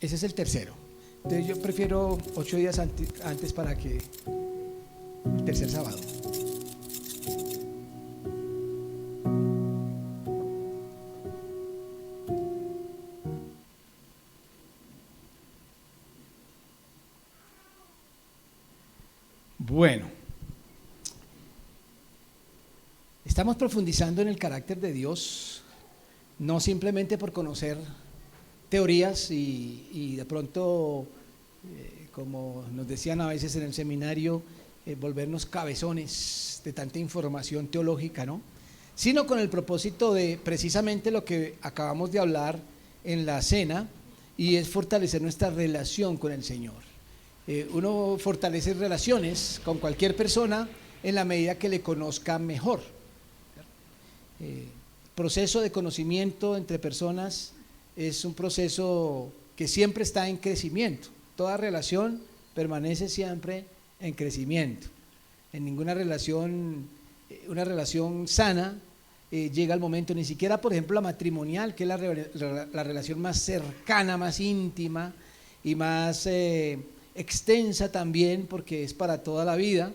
Ese es el tercero. Entonces yo prefiero 8 días antes para que el tercer sábado. Bueno, estamos profundizando en el carácter de Dios, no simplemente por conocer teorías y de pronto, como nos decían a veces en el seminario, volvernos cabezones de tanta información teológica, ¿no? Sino con el propósito de precisamente lo que acabamos de hablar en la cena, y es fortalecer nuestra relación con el Señor. Uno fortalece relaciones con cualquier persona en la medida que le conozca mejor. Proceso de conocimiento entre personas es un proceso que siempre está en crecimiento. Toda relación permanece siempre en crecimiento. En ninguna relación, una relación sana, llega al momento, ni siquiera por ejemplo la matrimonial, que es la relación más cercana, más íntima y más extensa también, porque es para toda la vida.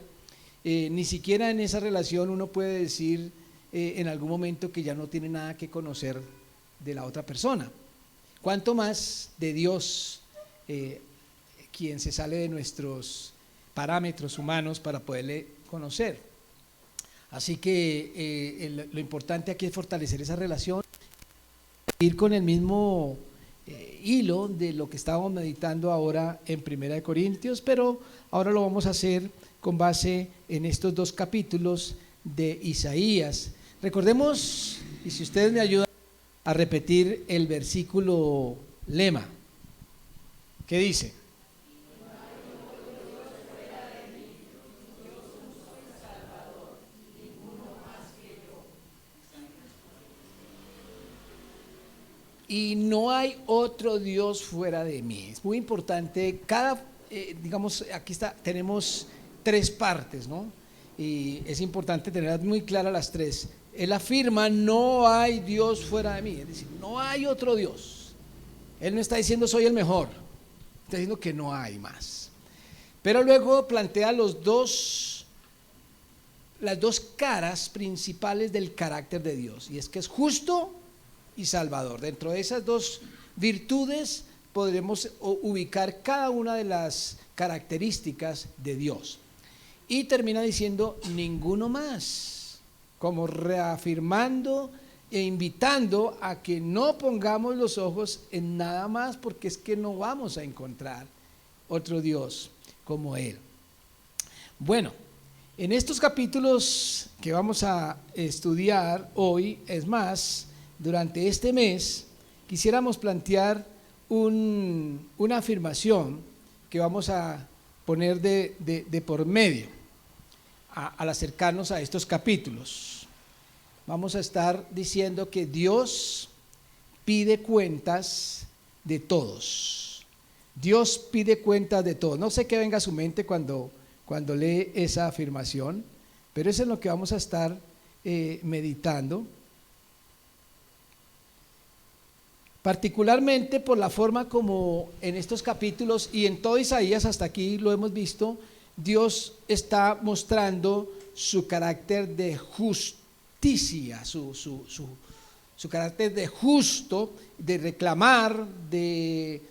Ni siquiera en esa relación uno puede decir en algún momento que ya no tiene nada que conocer de la otra persona. Cuanto más de Dios, quien se sale de nuestros parámetros humanos para poderle conocer. Así que lo importante aquí es fortalecer esa relación, ir con el mismo hilo de lo que estábamos meditando ahora en Primera de Corintios, pero ahora lo vamos a hacer con base en estos 2 capítulos de Isaías. Recordemos, y si ustedes me ayudan a repetir el versículo lema, ¿qué dice? Y no hay otro Dios fuera de mí. Es muy importante, digamos, aquí tenemos 3 partes, ¿no? Y es importante tener muy claras las 3. Él afirma, no hay Dios fuera de mí, es decir, no hay otro Dios. Él no está diciendo soy el mejor, está diciendo que no hay más. Pero luego plantea las dos caras principales del carácter de Dios, y es que es justo y salvador. Dentro de esas 2 virtudes podremos ubicar cada una de las características de Dios. Y termina diciendo ninguno más, como reafirmando e invitando a que no pongamos los ojos en nada más, porque es que no vamos a encontrar otro Dios como Él. Bueno, en estos capítulos que vamos a estudiar hoy, es más, durante este mes, quisiéramos plantear una afirmación que vamos a poner de por medio al acercarnos a estos capítulos. Vamos a estar diciendo que Dios pide cuentas de todos. Dios pide cuentas de todos. No sé qué venga a su mente cuando lee esa afirmación, pero eso es lo que vamos a estar meditando. Particularmente por la forma como en estos capítulos y en todo Isaías hasta aquí lo hemos visto, Dios está mostrando su carácter de justicia, su carácter de justo, de reclamar, de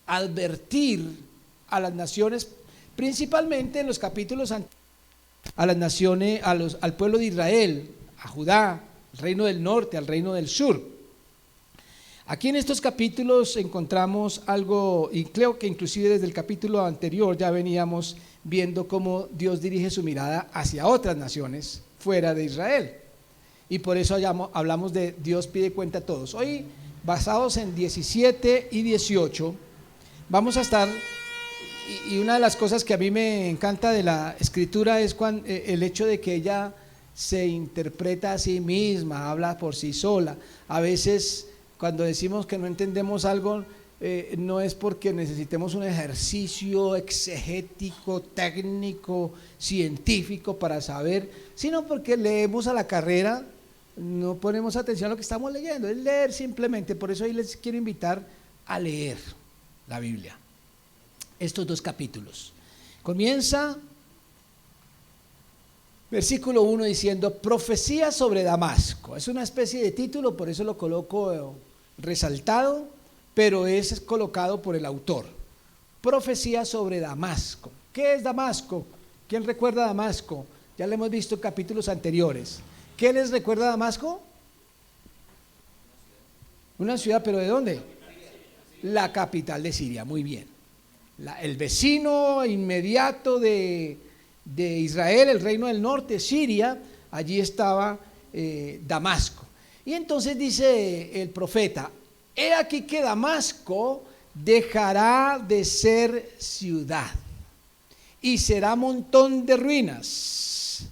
advertir a las naciones, principalmente en los capítulos anteriores, a las naciones, al pueblo de Israel, a Judá, al reino del norte, al reino del sur. Aquí en estos capítulos encontramos algo, y creo que inclusive desde el capítulo anterior ya veníamos viendo cómo Dios dirige su mirada hacia otras naciones fuera de Israel. Y por eso hablamos de Dios pide cuenta a todos. Hoy, basados en 17 y 18, vamos a estar, y una de las cosas que a mí me encanta de la escritura es el hecho de que ella se interpreta a sí misma, habla por sí sola. A veces cuando decimos que no entendemos algo, no es porque necesitemos un ejercicio exegético, técnico, científico para saber, sino porque leemos a la carrera, no ponemos atención a lo que estamos leyendo, es leer simplemente. Por eso hoy les quiero invitar a leer la Biblia, estos 2 capítulos. Comienza versículo 1 diciendo: profecía sobre Damasco. Es una especie de título, por eso lo coloco resaltado, pero es colocado por el autor. Profecía sobre Damasco. ¿Qué es Damasco? ¿Quién recuerda Damasco? Ya lo hemos visto en capítulos anteriores. ¿Qué les recuerda Damasco? Una ciudad, ¿pero de dónde? La capital de Siria, muy bien. El vecino inmediato de Israel, el reino del norte, Siria, allí estaba Damasco. Y entonces dice el profeta: he aquí que Damasco dejará de ser ciudad y será montón de ruinas.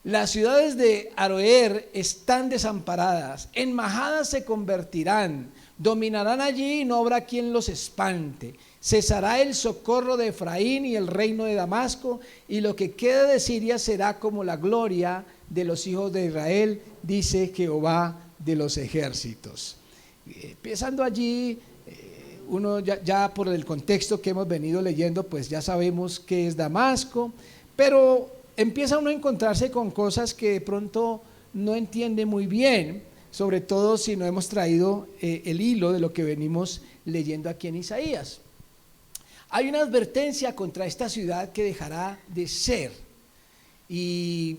Las ciudades de Aroer están desamparadas, en majadas se convertirán, dominarán allí y no habrá quien los espante. Cesará el socorro de Efraín y el reino de Damasco, y lo que quede de Siria será como la gloria de los hijos de Israel, dice Jehová de los ejércitos. Empezando allí, uno ya por el contexto que hemos venido leyendo, pues ya sabemos qué es Damasco, pero empieza uno a encontrarse con cosas que de pronto no entiende muy bien, sobre todo si no hemos traído el hilo de lo que venimos leyendo aquí en Isaías. Hay una advertencia contra esta ciudad que dejará de ser, y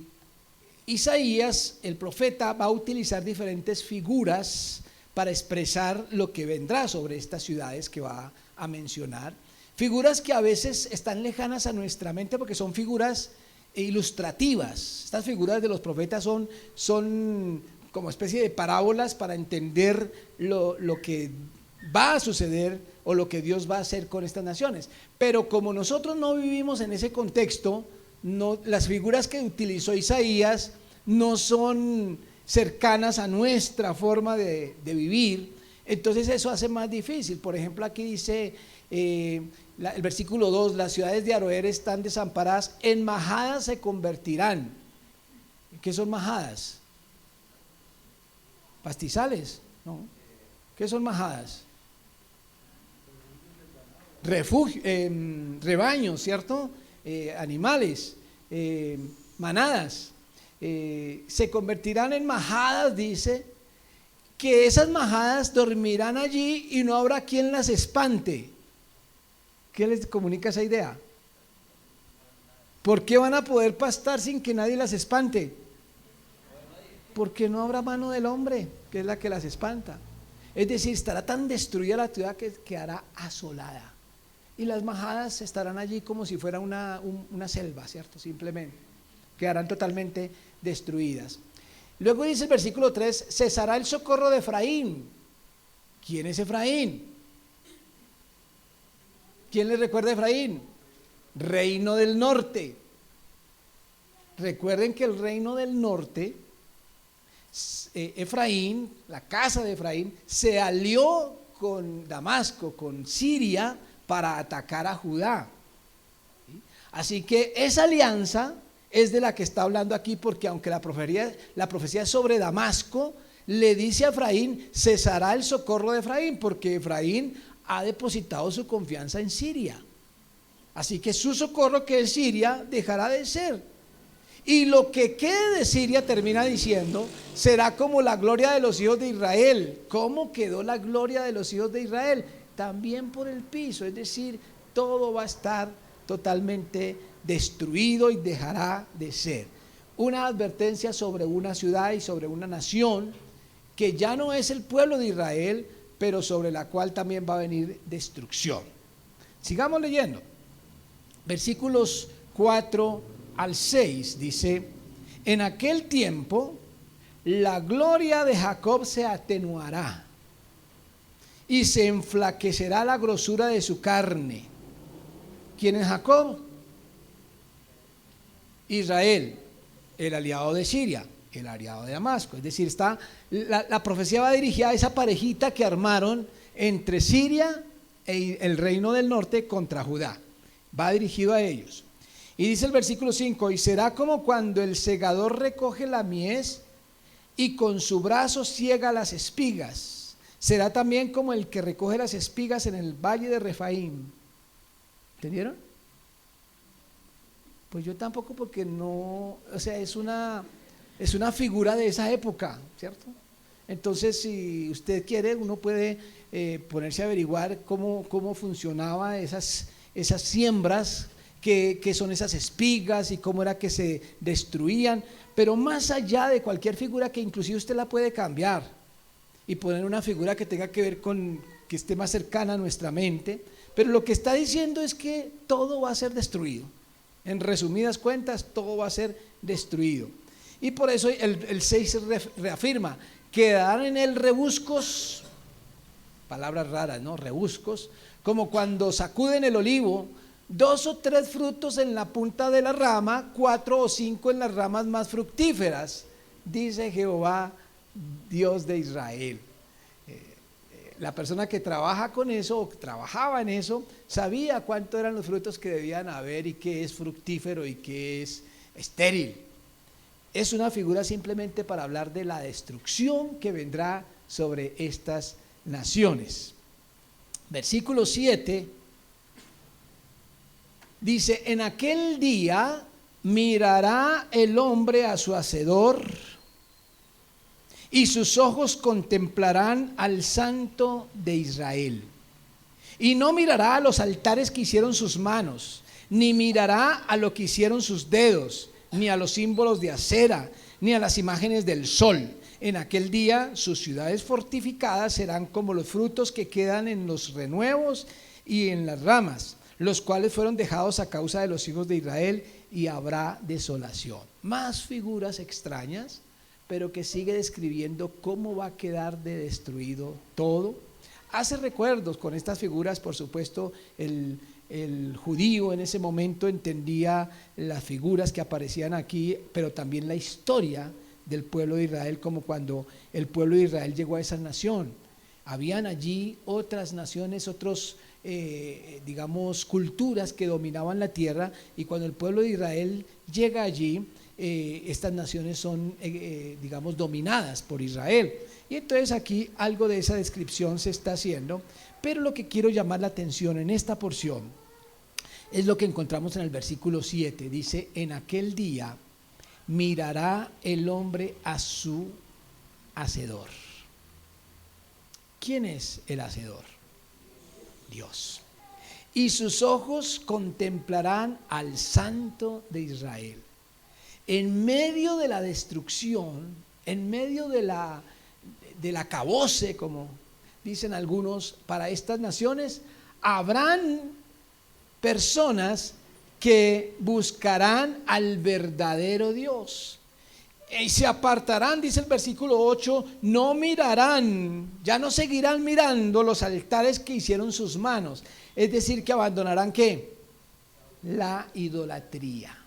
Isaías, el profeta, va a utilizar diferentes figuras para expresar lo que vendrá sobre estas ciudades que va a mencionar. Figuras que a veces están lejanas a nuestra mente porque son figuras ilustrativas. Estas figuras de los profetas son como especie de parábolas para entender lo que va a suceder o lo que Dios va a hacer con estas naciones. Pero como nosotros no vivimos en ese contexto, las figuras que utilizó Isaías no son cercanas a nuestra forma de vivir, entonces eso hace más difícil. Por ejemplo, aquí dice el versículo 2: las ciudades de Aroer están desamparadas, en majadas se convertirán. ¿Qué son majadas? Pastizales, ¿no? ¿Qué son majadas? Refugio, rebaños, ¿cierto? Animales, manadas. Se convertirán en majadas, dice, que esas majadas dormirán allí y no habrá quien las espante. ¿Qué les comunica esa idea? ¿Por qué van a poder pastar sin que nadie las espante? Porque no habrá mano del hombre, que es la que las espanta. Es decir, estará tan destruida la ciudad que quedará asolada. Y las majadas estarán allí como si fuera una selva, ¿cierto? Simplemente quedarán totalmente destruidas. Luego dice el versículo 3: cesará el socorro de Efraín. ¿Quién es Efraín? ¿Quién le recuerda a Efraín? Reino del norte. Recuerden que el reino del norte, Efraín, la casa de Efraín, se alió con Damasco, con Siria, para atacar a Judá. Así que esa alianza es de la que está hablando aquí, porque aunque la profecía es sobre Damasco, le dice a Efraín: cesará el socorro de Efraín, porque Efraín ha depositado su confianza en Siria. Así que su socorro, que es Siria, dejará de ser. Y lo que quede de Siria, termina diciendo, será como la gloria de los hijos de Israel. ¿Cómo quedó la gloria de los hijos de Israel? También por el piso, es decir, todo va a estar totalmente destruido y dejará de ser. Una advertencia sobre una ciudad y sobre una nación que ya no es el pueblo de Israel, pero sobre la cual también va a venir destrucción. Sigamos leyendo. Versículos 4 al 6 dice: en aquel tiempo la gloria de Jacob se atenuará y se enflaquecerá la grosura de su carne. ¿Quién es Jacob? Israel, el aliado de Siria, el aliado de Damasco. Es decir, la profecía va dirigida a esa parejita que armaron entre Siria e el reino del norte contra Judá. Va dirigido a ellos. Y dice el versículo 5: y será como cuando el segador recoge la mies y con su brazo ciega las espigas, será también como el que recoge las espigas en el valle de Refaim. ¿Entendieron? Pues yo tampoco, porque no, o sea, es una figura de esa época, ¿cierto? Entonces, si usted quiere, uno puede ponerse a averiguar cómo funcionaba esas siembras, qué son esas espigas y cómo era que se destruían, pero más allá de cualquier figura, que inclusive usted la puede cambiar y poner una figura que tenga que ver con, que esté más cercana a nuestra mente, pero lo que está diciendo es que todo va a ser destruido. En resumidas cuentas, todo va a ser destruido. Y por eso el 6 reafirma: quedarán en él rebuscos, palabras raras, ¿no? Rebuscos, como cuando sacuden el olivo, 2 o 3 frutos en la punta de la rama, 4 o 5 en las ramas más fructíferas, dice Jehová, Dios de Israel. La persona que trabaja con eso, o que trabajaba en eso, sabía cuánto eran los frutos que debían haber y qué es fructífero y qué es estéril. Es una figura simplemente para hablar de la destrucción que vendrá sobre estas naciones. Versículo 7 dice: en aquel día mirará el hombre a su hacedor, y sus ojos contemplarán al Santo de Israel. Y no mirará a los altares que hicieron sus manos, ni mirará a lo que hicieron sus dedos, ni a los símbolos de acera, ni a las imágenes del sol. En aquel día sus ciudades fortificadas serán como los frutos que quedan en los renuevos y en las ramas, los cuales fueron dejados a causa de los hijos de Israel, y habrá desolación. Más figuras extrañas, pero que sigue describiendo cómo va a quedar de destruido todo. Hace recuerdos con estas figuras, por supuesto. El judío en ese momento entendía las figuras que aparecían aquí, pero también la historia del pueblo de Israel, como cuando el pueblo de Israel llegó a esa nación. Habían allí otras naciones, otros digamos culturas que dominaban la tierra, y cuando el pueblo de Israel llega allí, estas naciones son digamos dominadas por Israel. Y entonces aquí algo de esa descripción se está haciendo, pero lo que quiero llamar la atención en esta porción es lo que encontramos en el versículo 7. Dice: en aquel día mirará el hombre a su hacedor. ¿Quién es el hacedor? Dios. Y sus ojos contemplarán al Santo de Israel. En medio de la destrucción, en medio del acabose, como dicen algunos, para estas naciones, habrán personas que buscarán al verdadero Dios. Y se apartarán, dice el versículo 8, no mirarán, ya no seguirán mirando los altares que hicieron sus manos. Es decir, que abandonarán ¿qué? La idolatría.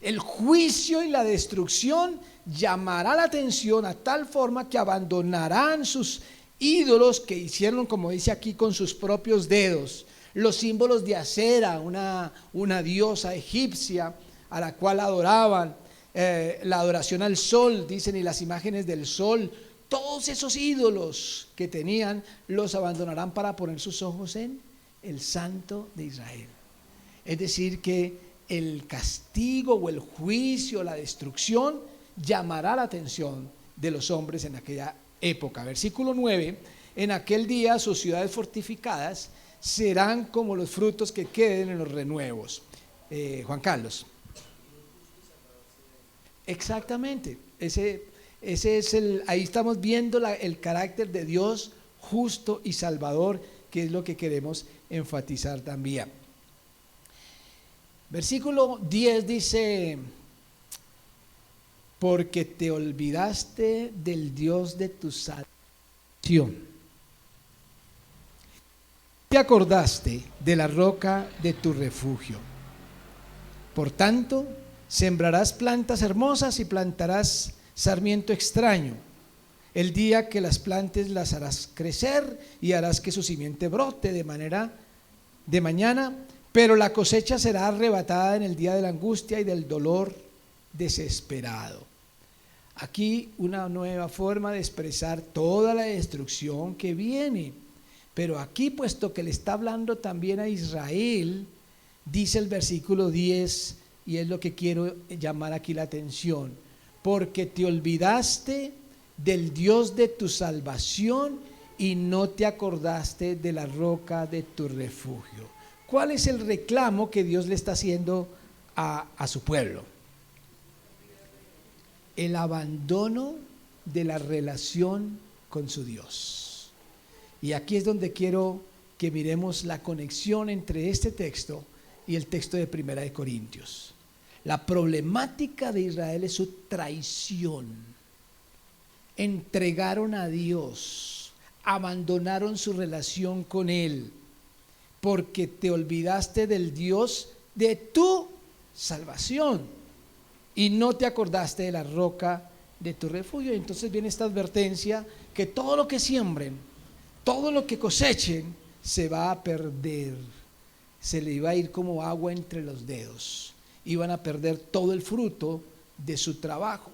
El juicio y la destrucción llamará la atención a tal forma que abandonarán sus ídolos que hicieron, como dice aquí, con sus propios dedos. Los símbolos de acera, una diosa egipcia a la cual adoraban, la adoración al sol, dicen, y las imágenes del sol. Todos esos ídolos que tenían los abandonarán para poner sus ojos en el Santo de Israel. Es decir, que el castigo o el juicio, la destrucción, llamará la atención de los hombres en aquella época. Versículo 9: en aquel día sus ciudades fortificadas serán como los frutos que queden en los renuevos. Juan Carlos. Exactamente, ese es ahí estamos viendo el carácter de Dios justo y salvador, que es lo que queremos enfatizar también. Versículo 10 dice: porque te olvidaste del Dios de tu salvación, te acordaste de la roca de tu refugio. Por tanto, sembrarás plantas hermosas y plantarás sarmiento extraño. El día que las plantes las harás crecer y harás que su simiente brote de mañana, pero la cosecha será arrebatada en el día de la angustia y del dolor desesperado. Aquí una nueva forma de expresar toda la destrucción que viene. Pero aquí, puesto que le está hablando también a Israel, dice el versículo 10, y es lo que quiero llamar aquí la atención: porque te olvidaste del Dios de tu salvación y no te acordaste de la roca de tu refugio. ¿Cuál es el reclamo que Dios le está haciendo a su pueblo? El abandono de la relación con su Dios. Y aquí es donde quiero que miremos la conexión entre este texto y el texto de Primera de Corintios. La problemática de Israel es su traición. Entregaron a Dios, abandonaron su relación con Él, porque te olvidaste del Dios de tu salvación y no te acordaste de la roca de tu refugio. Entonces viene esta advertencia que todo lo que siembren, todo lo que cosechen, se va a perder, se le iba a ir como agua entre los dedos, iban a perder todo el fruto de su trabajo.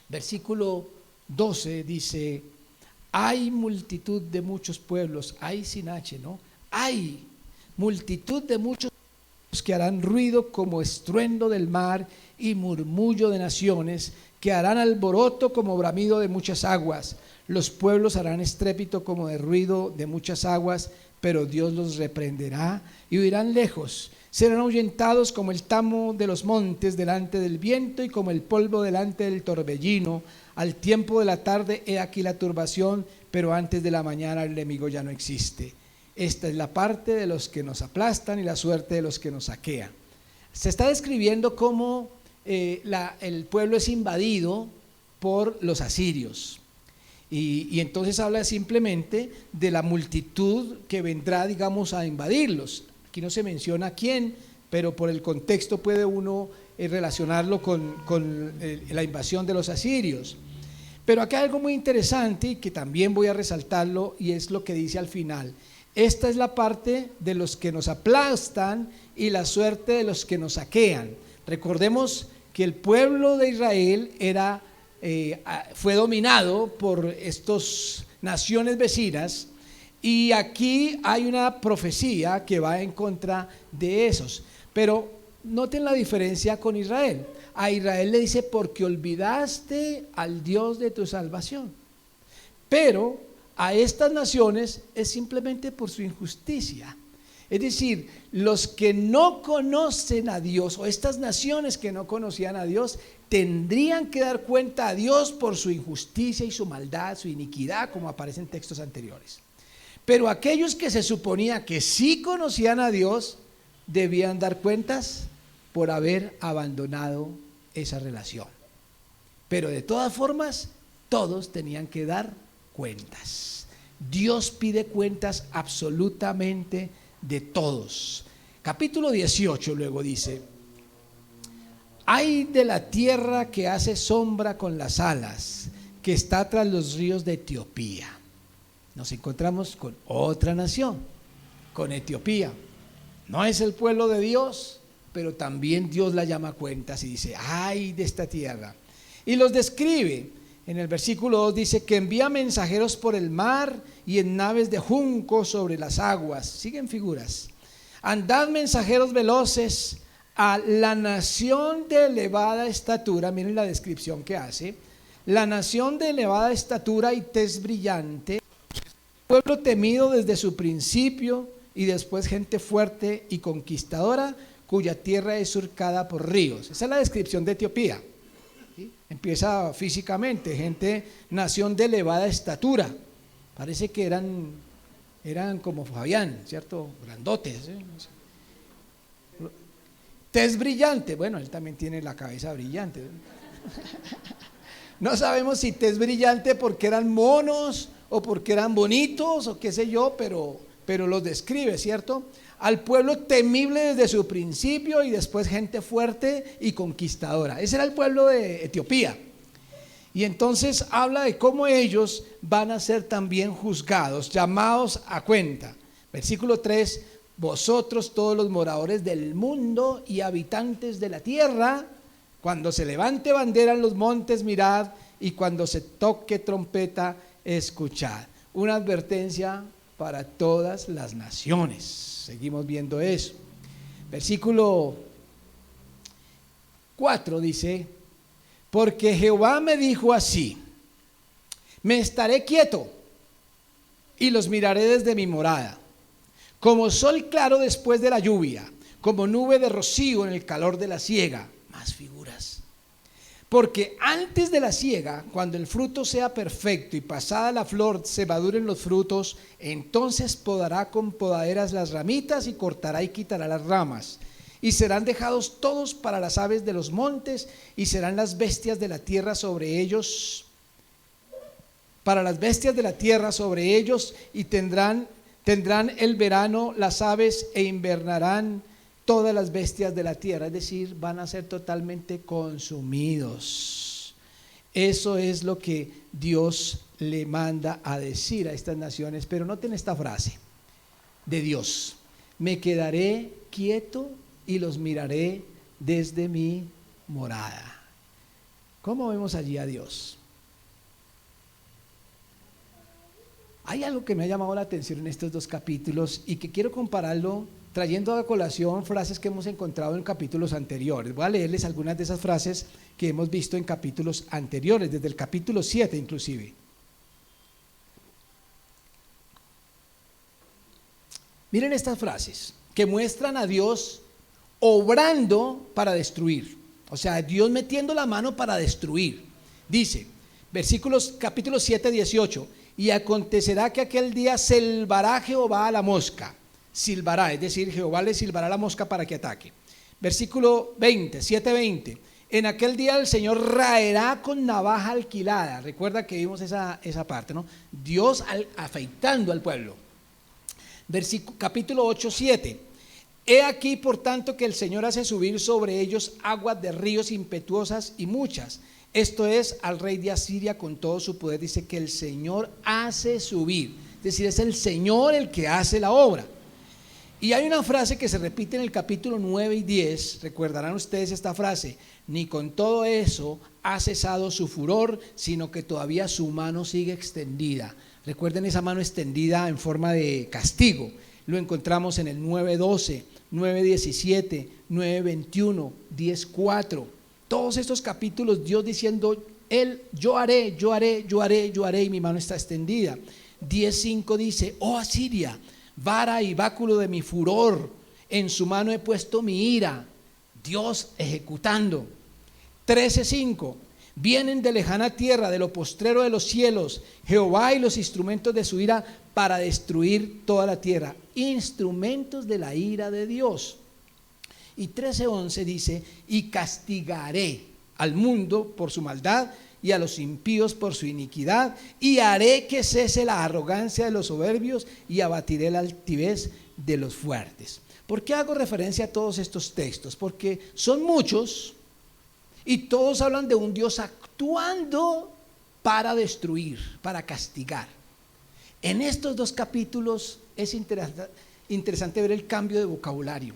Versículo 12 dice: hay multitud de muchos pueblos, hay sin H, ¿no? Hay multitud de muchos pueblos que harán ruido como estruendo del mar y murmullo de naciones, que harán alboroto como bramido de muchas aguas. Los pueblos harán estrépito como de ruido de muchas aguas, pero Dios los reprenderá y huirán lejos. Serán ahuyentados como el tamo de los montes delante del viento y como el polvo delante del torbellino. Al tiempo de la tarde he aquí la turbación, pero antes de la mañana el enemigo ya no existe. Esta es la parte de los que nos aplastan y la suerte de los que nos saquean. Se está describiendo cómo el pueblo es invadido por los asirios. Y entonces habla simplemente de la multitud que vendrá, digamos, a invadirlos. Aquí no se menciona quién, pero por el contexto puede uno relacionarlo con la invasión de los asirios. Pero acá hay algo muy interesante y que también voy a resaltarlo, y es lo que dice al final: esta es la parte de los que nos aplastan y la suerte de los que nos saquean. Recordemos que el pueblo de Israel fue dominado por estas naciones vecinas, y aquí hay una profecía que va en contra de esos. Pero noten la diferencia con Israel. A Israel le dice: porque olvidaste al Dios de tu salvación. Pero a estas naciones es simplemente por su injusticia. Es decir, los que no conocen a Dios, o estas naciones que no conocían a Dios, tendrían que dar cuenta a Dios por su injusticia y su maldad, su iniquidad, como aparece en textos anteriores. Pero aquellos que se suponía que sí conocían a Dios, debían dar cuentas por haber abandonado esa relación. Pero de todas formas, todos tenían que dar cuentas. Dios pide cuentas absolutamente de todos. Capítulo 18 luego dice: ay de la tierra que hace sombra con las alas, que está tras los ríos de Etiopía. Nos encontramos con otra nación, con Etiopía. No es el pueblo de Dios, pero también Dios la llama a cuentas y dice: ay de esta tierra. Y los describe. En el versículo 2 dice que envía mensajeros por el mar y en naves de junco sobre las aguas. Siguen figuras. Andad mensajeros veloces a la nación de elevada estatura. Miren la descripción que hace: la nación de elevada estatura y tez brillante, pueblo temido desde su principio, y después gente fuerte y conquistadora, cuya tierra es surcada por ríos. Esa es la descripción de Etiopía. ¿Sí? Empieza físicamente: gente, nación de elevada estatura. Parece que eran como Fabián, ¿cierto? Grandotes, ¿eh? Tez brillante. Bueno, él también tiene la cabeza brillante. No sabemos si tez brillante porque eran monos o porque eran bonitos o qué sé yo, pero los describe, ¿cierto? Al pueblo temible desde su principio, y después gente fuerte y conquistadora. Ese era el pueblo de Etiopía. Y entonces habla de cómo ellos van a ser también juzgados, llamados a cuenta. Versículo 3: vosotros todos los moradores del mundo y habitantes de la tierra. Cuando se levante bandera en los montes, mirad, y cuando se toque trompeta, escuchad. Una advertencia para todas las naciones. Seguimos viendo eso. Versículo 4 dice: porque Jehová me dijo así: me estaré quieto y los miraré desde mi morada, como sol claro después de la lluvia, como nube de rocío en el calor de la siega. Más figuras. Porque antes de la siega, cuando el fruto sea perfecto y pasada la flor se maduren los frutos, entonces podará con podaderas las ramitas y cortará y quitará las ramas. Y serán dejados todos para las aves de los montes, y serán las bestias de la tierra sobre ellos, para las bestias de la tierra sobre ellos, y tendrán el verano las aves, e invernarán todas las bestias de la tierra. Es decir, van a ser totalmente consumidos. Eso es lo que Dios le manda a decir a estas naciones. Pero noten esta frase de Dios: me quedaré quieto y los miraré desde mi morada. ¿Cómo vemos allí a Dios? Hay algo que me ha llamado la atención en estos dos capítulos y que quiero compararlo trayendo a colación frases que hemos encontrado en capítulos anteriores. Voy a leerles algunas de esas frases que hemos visto en capítulos anteriores, desde el capítulo 7 inclusive. Miren estas frases que muestran a Dios obrando para destruir, o sea, Dios metiendo la mano para destruir. Dice, capítulo 7, 18: y acontecerá que aquel día silbará Jehová a la mosca. Silbará, es decir, Jehová le silbará a la mosca para que ataque. Versículo 20, 7:20: en aquel día el Señor raerá con navaja alquilada. Recuerda que vimos esa parte, ¿no? Dios afeitando al pueblo. Capítulo 8, 7: he aquí por tanto que el Señor hace subir sobre ellos aguas de ríos impetuosas y muchas. Esto es al rey de Asiria con todo su poder. Dice que el Señor hace subir, es decir, es el Señor el que hace la obra. Y hay una frase que se repite en el capítulo 9 y 10, recordarán ustedes esta frase: ni con todo eso ha cesado su furor, sino que todavía su mano sigue extendida. Recuerden esa mano extendida en forma de castigo. Lo encontramos en el 9:12, 9:17, 9:21, 10:4. Todos estos capítulos Dios diciendo: yo haré, y mi mano está extendida. 10:5 dice: oh Asiria, vara y báculo de mi furor, en su mano he puesto mi ira. Dios ejecutando. 13:5: vienen de lejana tierra, de lo postrero de los cielos, Jehová y los instrumentos de su ira para destruir toda la tierra. Instrumentos de la ira de Dios. Y 13:11 dice: y castigaré al mundo por su maldad y a los impíos por su iniquidad, y haré que cese la arrogancia de los soberbios y abatiré la altivez de los fuertes. ¿Por qué hago referencia a todos estos textos? Porque son muchos y todos hablan de un Dios actuando para destruir, para castigar. En estos dos capítulos es interesante ver el cambio de vocabulario,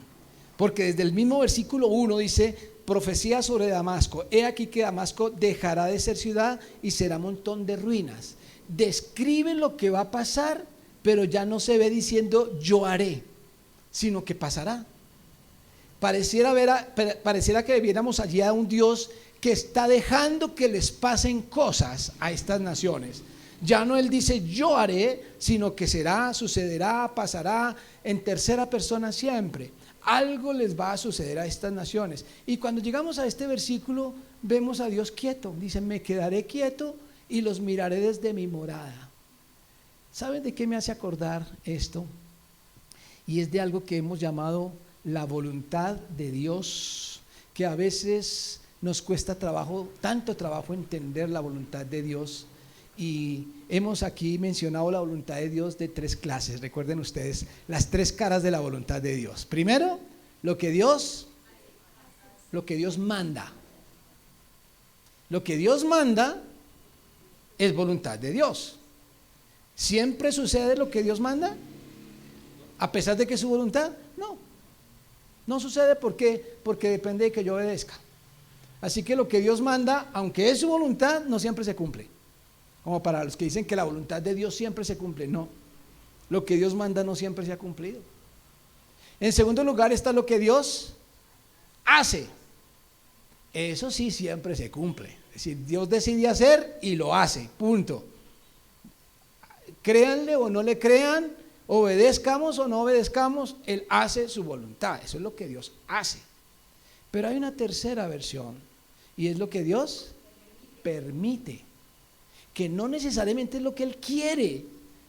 porque desde el mismo versículo 1 dice: profecía sobre Damasco, he aquí que Damasco dejará de ser ciudad y será montón de ruinas. Describe lo que va a pasar, pero ya no se ve diciendo yo haré, sino que pasará. Pareciera que viéramos allí a un Dios que está dejando que les pasen cosas a estas naciones. Ya no Él dice yo haré, sino que será, sucederá, pasará, en tercera persona siempre. Algo les va a suceder a estas naciones. Y cuando llegamos a este versículo vemos a Dios quieto. Dice: me quedaré quieto y los miraré desde mi morada. ¿Saben de qué me hace acordar esto? Y es de algo que hemos llamado la voluntad de Dios, que a veces nos cuesta tanto trabajo entender la voluntad de Dios. Y hemos aquí mencionado la voluntad de Dios de 3 clases. Recuerden ustedes las 3 caras de la voluntad de Dios. Primero, lo que Dios manda. Lo que Dios manda es voluntad de Dios. ¿Siempre sucede lo que Dios manda? A pesar de que es su voluntad, no sucede. ¿Por qué? Porque depende de que yo obedezca. Así que lo que Dios manda, aunque es su voluntad, no siempre se cumple. Como para los que dicen que la voluntad de Dios siempre se cumple. No, lo que Dios manda no siempre se ha cumplido. En segundo lugar está lo que Dios hace. Eso sí siempre se cumple. Es decir, Dios decide hacer y lo hace, punto. Créanle o no le crean, obedezcamos o no obedezcamos, Él hace su voluntad. Eso es lo que Dios hace. Pero hay una tercera versión, y es lo que Dios permite, que no necesariamente es lo que Él quiere,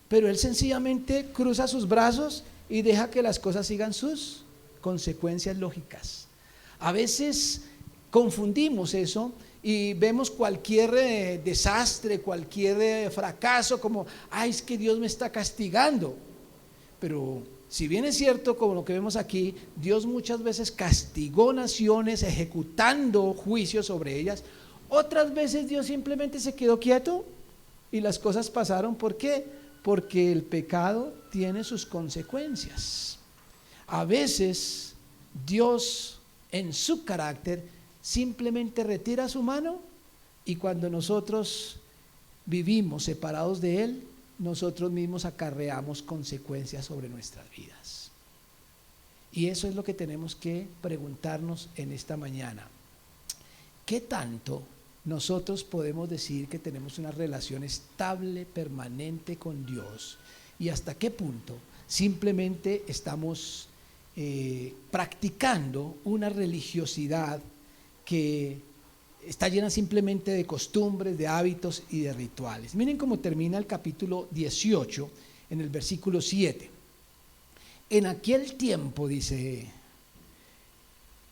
pero Él sencillamente cruza sus brazos y deja que las cosas sigan sus consecuencias lógicas. A veces confundimos eso y vemos cualquier desastre, cualquier fracaso como, ay, es que Dios me está castigando. Pero si bien es cierto, como lo que vemos aquí, Dios muchas veces castigó naciones ejecutando juicios sobre ellas, otras veces Dios simplemente se quedó quieto y las cosas pasaron. ¿Por qué? Porque el pecado tiene sus consecuencias. A veces Dios en su carácter simplemente retira su mano, y cuando nosotros vivimos separados de Él, nosotros mismos acarreamos consecuencias sobre nuestras vidas. Y eso es lo que tenemos que preguntarnos en esta mañana. ¿Qué tanto nosotros podemos decir que tenemos una relación estable, permanente con Dios? ¿Y hasta qué punto simplemente estamos practicando una religiosidad que está llena simplemente de costumbres, de hábitos y de rituales? Miren cómo termina el capítulo 18 en el versículo 7. En aquel tiempo, dice,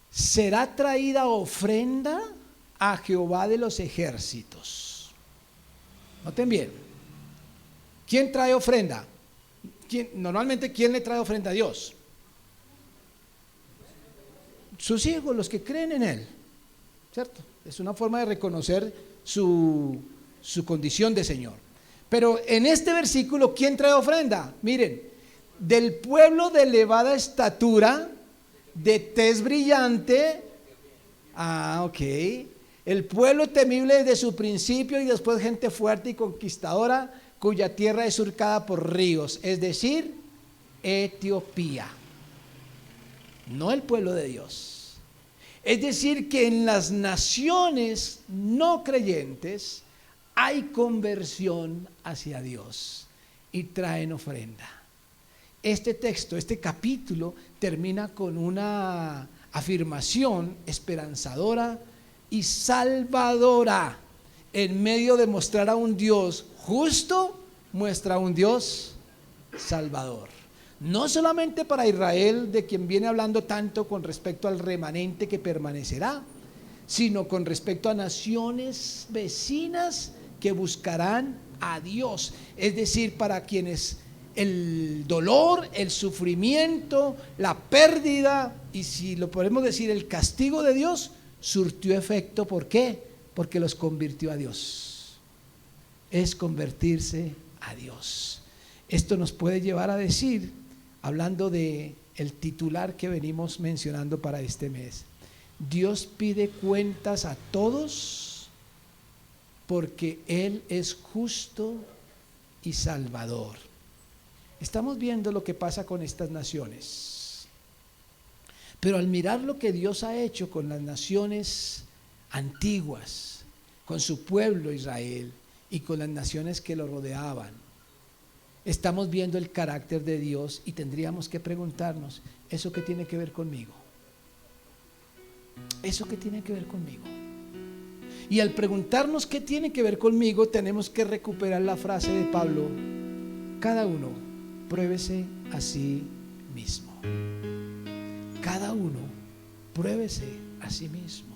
será traída ofrenda a Jehová de los ejércitos. Noten bien, ¿quién trae ofrenda? Normalmente, ¿quién le trae ofrenda a Dios? Sus hijos, los que creen en Él, ¿cierto? Es una forma de reconocer su condición de Señor. Pero en este versículo, ¿quién trae ofrenda? Miren, del pueblo de elevada estatura, de tez brillante, ok, el pueblo temible desde su principio, y después gente fuerte y conquistadora, cuya tierra es surcada por ríos, es decir, Etiopía. No el pueblo de Dios. Es decir, que en las naciones no creyentes hay conversión hacia Dios y traen ofrenda. Este texto, este capítulo termina con una afirmación esperanzadora y salvadora. En medio de mostrar a un Dios justo, muestra a un Dios salvador. No solamente para Israel, de quien viene hablando tanto con respecto al remanente que permanecerá, sino con respecto a naciones vecinas que buscarán a Dios. Es decir, para quienes el dolor, el sufrimiento, la pérdida, y si lo podemos decir, el castigo de Dios surtió efecto. ¿Por qué? Porque los convirtió a Dios. Es convertirse a Dios. Esto nos puede llevar a decir, hablando de el titular que venimos mencionando para este mes, Dios pide cuentas a todos porque Él es justo y salvador. Estamos viendo lo que pasa con estas naciones, pero al mirar lo que Dios ha hecho con las naciones antiguas, con su pueblo Israel y con las naciones que lo rodeaban, estamos viendo el carácter de Dios y tendríamos que preguntarnos, ¿eso qué tiene que ver conmigo? ¿Eso qué tiene que ver conmigo? Y al preguntarnos qué tiene que ver conmigo, tenemos que recuperar la frase de Pablo: cada uno pruébese a sí mismo. Cada uno pruébese a sí mismo.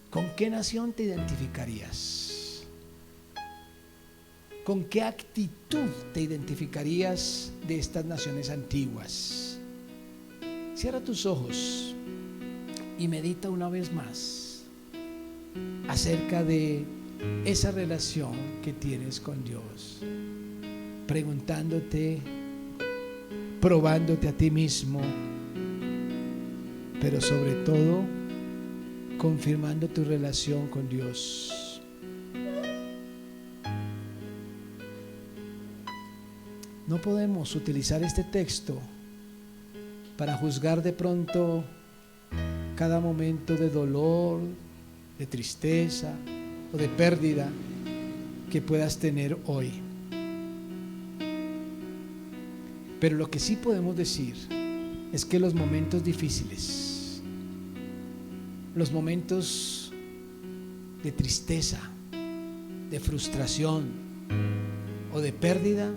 ¿Con qué nación te identificarías? ¿Con qué actitud te identificarías de estas naciones antiguas? Cierra tus ojos y medita una vez más acerca de esa relación que tienes con Dios, preguntándote, probándote a ti mismo, pero sobre todo confirmando tu relación con Dios. No podemos utilizar este texto para juzgar de pronto cada momento de dolor, de tristeza o de pérdida que puedas tener hoy. Pero lo que sí podemos decir es que los momentos difíciles, los momentos de tristeza, de frustración o de pérdida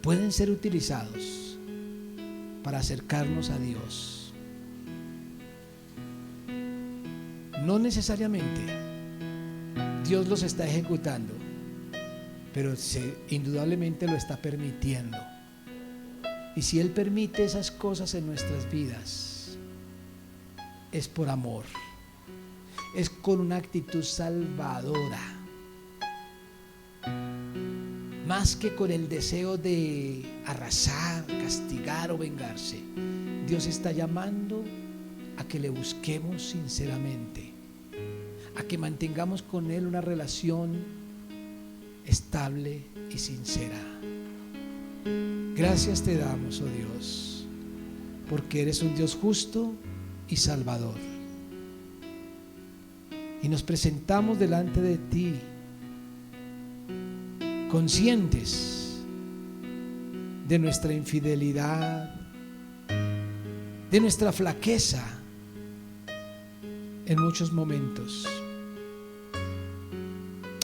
pueden ser utilizados para acercarnos a Dios. No necesariamente Dios los está ejecutando, pero indudablemente lo está permitiendo. Y si Él permite esas cosas en nuestras vidas, es por amor, es con una actitud salvadora, más que con el deseo de arrasar, castigar o vengarse. Dios está llamando a que le busquemos sinceramente, a que mantengamos con Él una relación estable y sincera. Gracias te damos, oh Dios, porque eres un Dios justo y salvador. Y nos presentamos delante de ti, conscientes de nuestra infidelidad, de nuestra flaqueza en muchos momentos.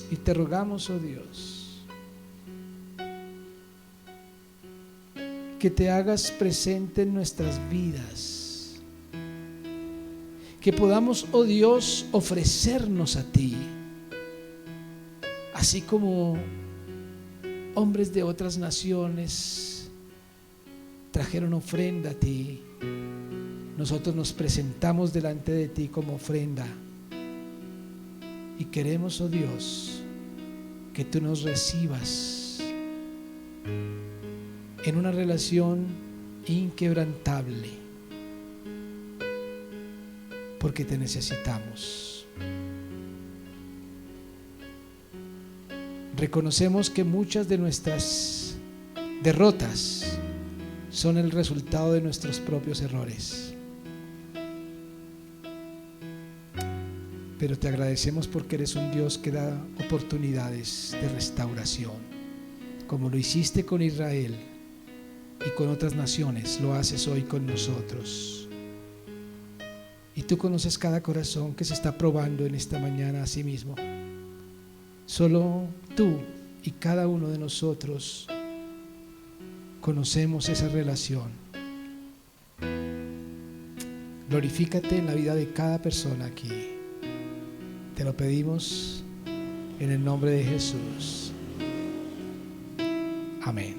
Y te rogamos, oh Dios, que te hagas presente en nuestras vidas, que podamos, oh Dios, ofrecernos a ti, así como hombres de otras naciones trajeron ofrenda a ti. Nosotros nos presentamos delante de ti como ofrenda y queremos, oh Dios, que tú nos recibas en una relación inquebrantable, porque te necesitamos. Reconocemos que muchas de nuestras derrotas son el resultado de nuestros propios errores, pero te agradecemos porque eres un Dios que da oportunidades de restauración, como lo hiciste con Israel y con otras naciones, lo haces hoy con nosotros. Y tú conoces cada corazón que se está probando en esta mañana a sí mismo. Solo tú y cada uno de nosotros conocemos esa relación. Glorifícate en la vida de cada persona aquí. Te lo pedimos en el nombre de Jesús. Amén.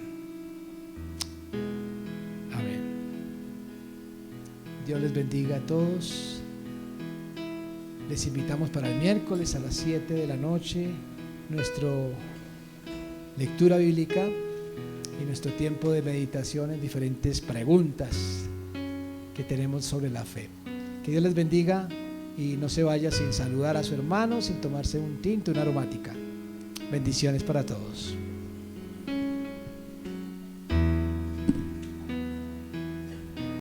Amén. Dios les bendiga a todos. Les invitamos para el miércoles a las 7 de la noche, nuestra lectura bíblica y nuestro tiempo de meditación en diferentes preguntas que tenemos sobre la fe. Que Dios les bendiga y no se vaya sin saludar a su hermano, sin tomarse un tinto, una aromática. Bendiciones para todos.